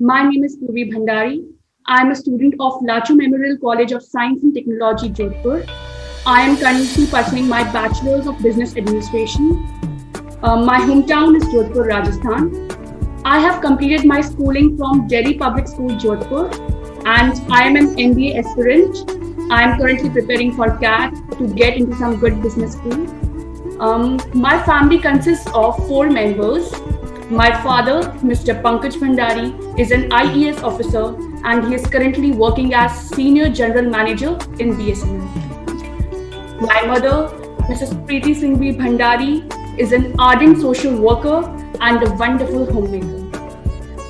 My name is Purvi Bhandari. I am a student of Lachu Memorial College of Science and Technology, Jodhpur. I am currently pursuing my Bachelor's of Business Administration. My hometown is Jodhpur, Rajasthan. I have completed my schooling from Delhi Public School, Jodhpur, and I am an MBA aspirant. I am currently preparing for CAT to get into some good business school. My family consists of 4 members. My father, Mr. Pankaj Bhandari, is an IES officer and he is currently working as Senior General Manager in BSNL. My mother, Mrs. Preeti Singhvi Bhandari, is an ardent social worker and a wonderful homemaker.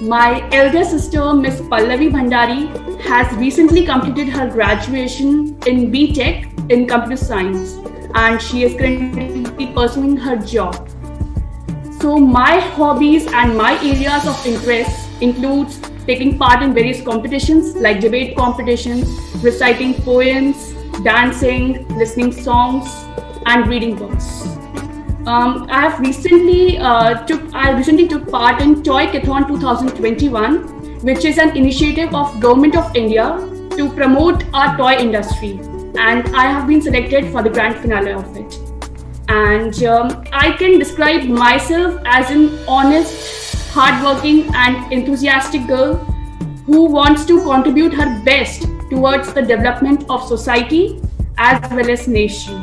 My elder sister, Miss Pallavi Bhandari, has recently completed her graduation in BTech in Computer Science and she is currently pursuing her job. So my hobbies and my areas of interest includes taking part in various competitions like debate competitions, reciting poems, dancing, listening songs, and reading books. I recently took part in Toy-Kathon 2021, which is an initiative of Government of India to promote our toy industry, and I have been selected for the grand finale of it. And I can describe myself as an honest, hardworking and enthusiastic girl who wants to contribute her best towards the development of society as well as nation.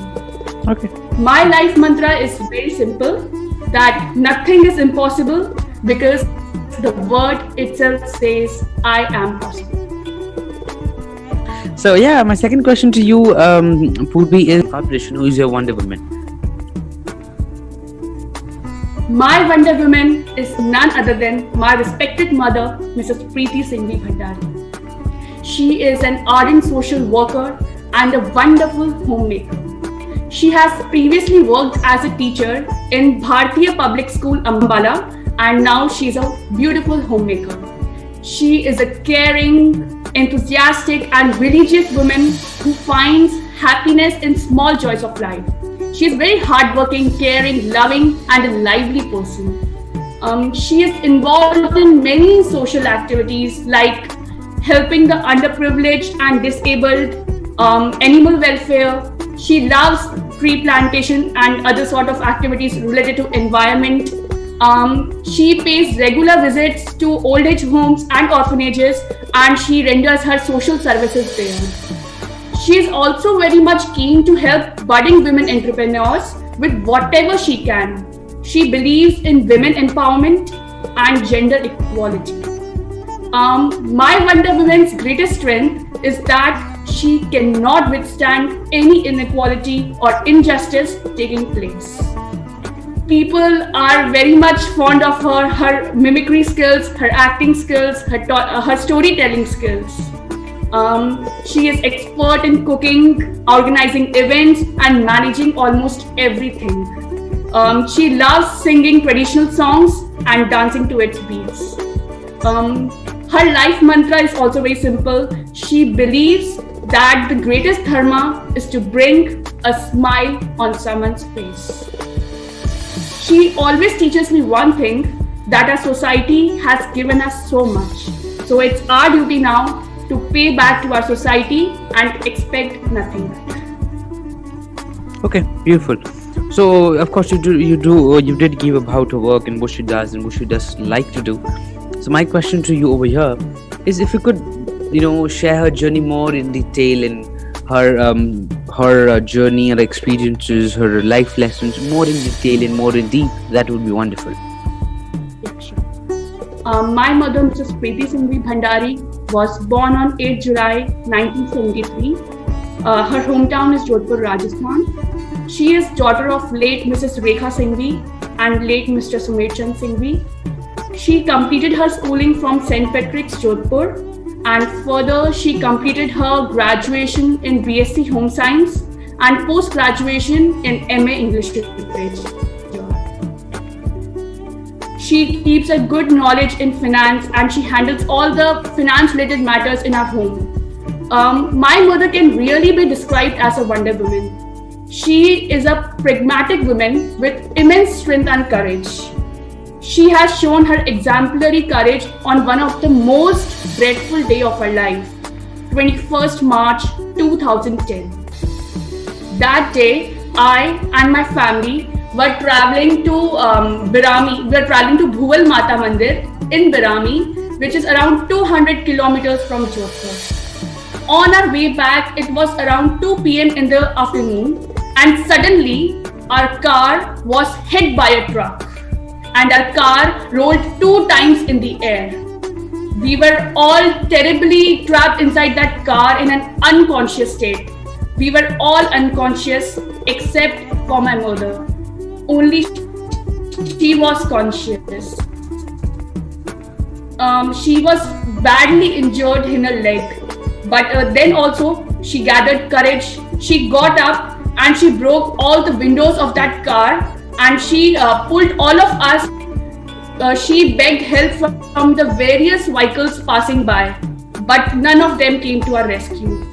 Okay. My life mantra is very simple, that nothing is impossible because the word itself says I am possible. So yeah, my second question to you, Purvi, is competition. Who is your Wonder Woman? My Wonder Woman is none other than my respected mother, Mrs. Preeti Singhvi Bhandari. She is an ardent social worker and a wonderful homemaker. She has previously worked as a teacher in Bharatiya Public School, Ambala, and now she is a beautiful homemaker. She is a caring, enthusiastic, and religious woman who finds happiness in small joys of life. She is very hardworking, caring, loving, and a lively person. She is involved in many social activities like helping the underprivileged and disabled, animal welfare. She loves tree plantation and other sort of activities related to environment. She pays regular visits to old age homes and orphanages, and she renders her social services there. She is also very much keen to help budding women entrepreneurs with whatever she can. She believes in women empowerment and gender equality. My Wonder Woman's greatest strength is that she cannot withstand any inequality or injustice taking place. People are very much fond of her mimicry skills, her acting skills, her storytelling skills. She is expert in cooking, organizing events, and managing almost everything. She loves singing traditional songs and dancing to its beats. Her life mantra is also very simple. She believes that the greatest dharma is to bring a smile on someone's face. She always teaches me one thing, that our society has given us so much. So it's our duty now to pay back to our society and expect nothing back. Okay, beautiful. So of course you did give about her work and what she does and what she does like to do. So my question to you over here is, if you could, share her journey more in detail and her journey, her experiences, her life lessons more in detail and more in deep, that would be wonderful. Yeah, sure. My mother, Mrs. Preeti Singhvi Bhandari, was born on 8 July 1973. Her hometown is Jodhpur, Rajasthan. She is daughter of late Mrs. Rekha Singhvi and late Mr. Sumer Chand Singhvi. She completed her schooling from St. Patrick's, Jodhpur, and further she completed her graduation in BSc Home Science and post-graduation in MA English Literature. She keeps a good knowledge in finance and she handles all the finance-related matters in our home. My mother can really be described as a Wonder Woman. She is a pragmatic woman with immense strength and courage. She has shown her exemplary courage on one of the most dreadful day of her life, 21st March 2010. That day, I and my family were traveling to Birami. We were traveling to Bhuval Mata Mandir in Birami, which is around 200 kilometers from Jodhpur. On our way back, it was around 2 p.m. in the afternoon, and suddenly our car was hit by a truck, and our car rolled 2 times in the air. We were all terribly trapped inside that car in an unconscious state. We were all unconscious except for my mother. Only she was conscious. She was badly injured in her leg, but then also she gathered courage. She got up and she broke all the windows of that car, and she pulled all of us. She begged help from the various vehicles passing by, but none of them came to our rescue.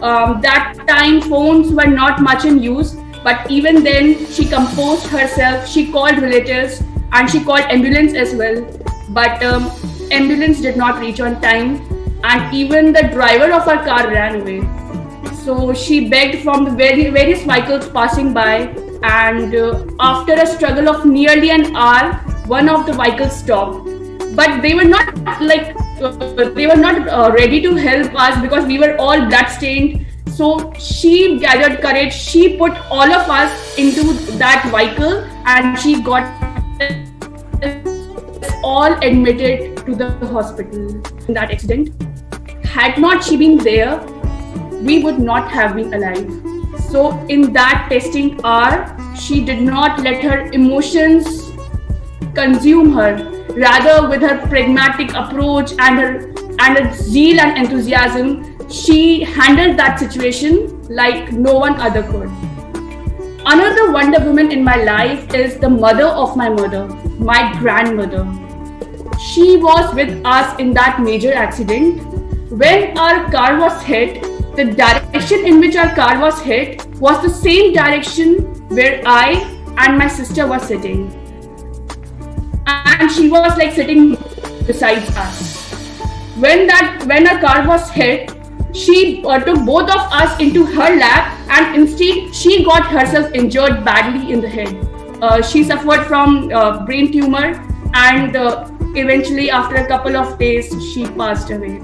That time phones were not much in use, but even then she composed herself. She called relatives and she called ambulance as well, but ambulance did not reach on time, and even the driver of our car ran away. So she begged from the various vehicles passing by, and after a struggle of nearly an hour, one of the vehicles stopped. But they were not ready to help us because we were all bloodstained. So she gathered courage. She put all of us into that vehicle, and she got us all admitted to the hospital in that accident. Had not she been there, we would not have been alive. So in that testing hour, she did not let her emotions consume her. Rather, with her pragmatic approach and her zeal and enthusiasm, she handled that situation like no one other could. Another Wonder Woman in my life is the mother of my mother, my grandmother. She was with us in that major accident. When our car was hit, the direction in which our car was hit was the same direction where I and my sister were sitting. And she was like sitting beside us. When our car was hit, she took both of us into her lap, and instead she got herself injured badly in the head. She suffered from brain tumor, and eventually after a couple of days she passed away.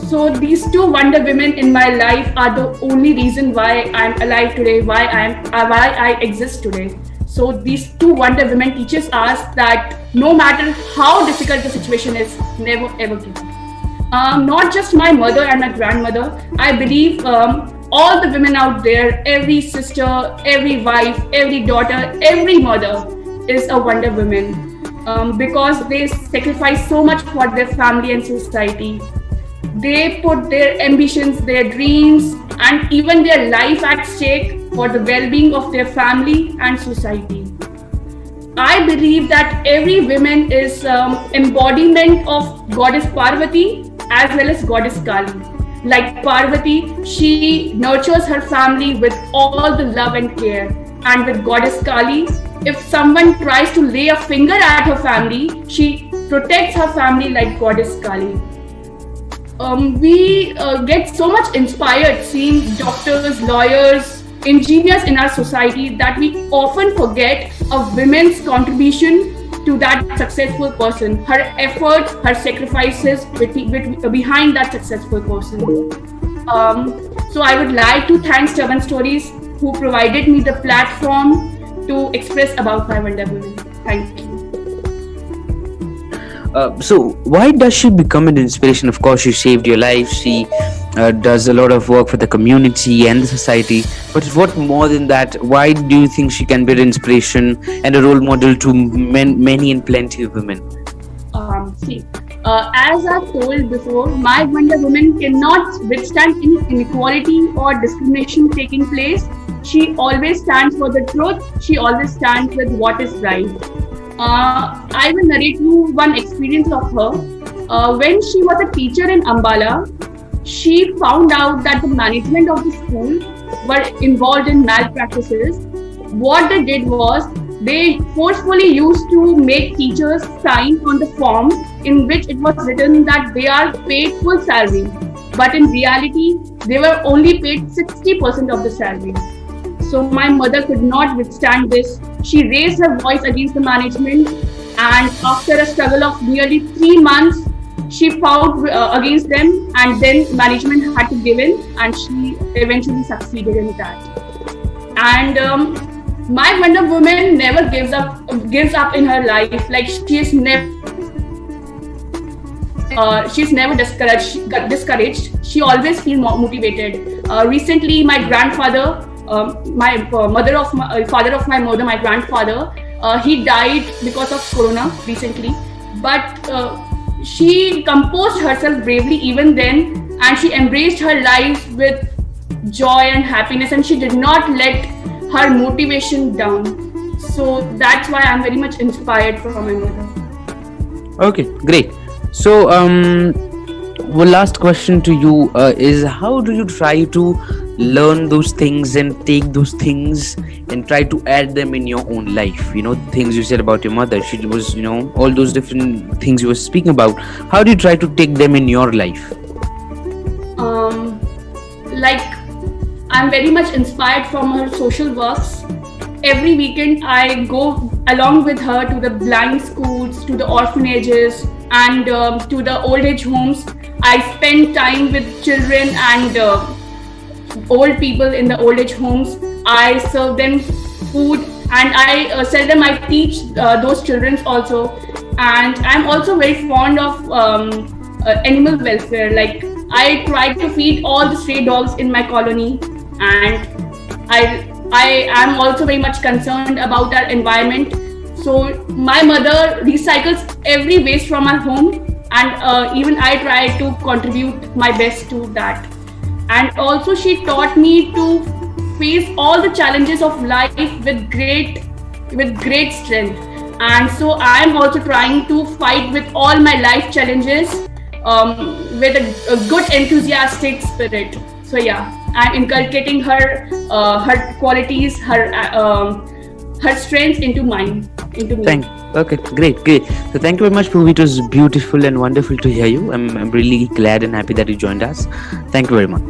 So these two Wonder Women in my life are the only reason why I'm alive today, why I exist today. So these two Wonder Women teaches us that no matter how difficult the situation is, never ever give up. Not just my mother and my grandmother, I believe all the women out there, every sister, every wife, every daughter, every mother is a Wonder Woman because they sacrifice so much for their family and society. They put their ambitions, their dreams, and even their life at stake for the well-being of their family and society. I believe that every woman is embodiment of Goddess Parvati as well as Goddess Kali. Like Parvati, she nurtures her family with all the love and care. And with Goddess Kali, if someone tries to lay a finger at her family, she protects her family like Goddess Kali. We get so much inspired seeing doctors, lawyers, engineers in our society that we often forget a woman's contribution to that successful person, her efforts, her sacrifices behind that successful person. So I would like to thank Stubborn Stories who provided me the platform to express about my Wonder Woman. Thank you. So why does she become an inspiration? Of course, she saved your life. She does a lot of work for the community and the society. But what more than that? Why do you think she can be an inspiration and a role model to many and plenty of women? As I've told before, my Wonder Woman cannot withstand any inequality or discrimination taking place. She always stands for the truth. She always stands with what is right. I will narrate you one experience of her. When she was a teacher in Ambala, she found out that the management of the school were involved in malpractices. What they did was They forcefully used to make teachers sign on the form in which it was written that they are paid full salary. But in reality, they were only paid 60% of the salary. So my mother could not withstand this. She raised her voice against the management, and after a struggle of nearly 3 months, she fought against them, and then management had to give in, and she eventually succeeded in that. And my Wonder Woman never gives up in her life. Like she's never discouraged. She always feels motivated. Recently, my grandfather, father of my mother, my grandfather, he died because of corona recently. But she composed herself bravely even then, and she embraced her life with joy and happiness, and she did not let her motivation down. So that's why I'm very much inspired from my mother. Okay, great. So, one last question to you is, how do you try to learn those things and take those things and try to add them in your own life? You know, things you said about your mother, she was, you know, all those different things you were speaking about. How do you try to take them in your life? Like, I'm very much inspired from her social works. Every weekend, I go along with her to the blind schools, to the orphanages, and to the old age homes. I spend time with children and old people in the old age homes. I serve them food, and I teach those children also. And I'm also very fond of animal welfare. Like, I try to feed all the stray dogs in my colony, and I am also very much concerned about our environment. So my mother recycles every waste from our home, and even I try to contribute my best to that. And also, she taught me to face all the challenges of life with great strength. And so I am also trying to fight with all my life challenges with a good enthusiastic spirit. So yeah, I'm inculcating her qualities, her strengths into me. Okay, great. So thank you very much, Purvi. It was beautiful and wonderful to hear you. I'm really glad and happy that you joined us. Thank you very much.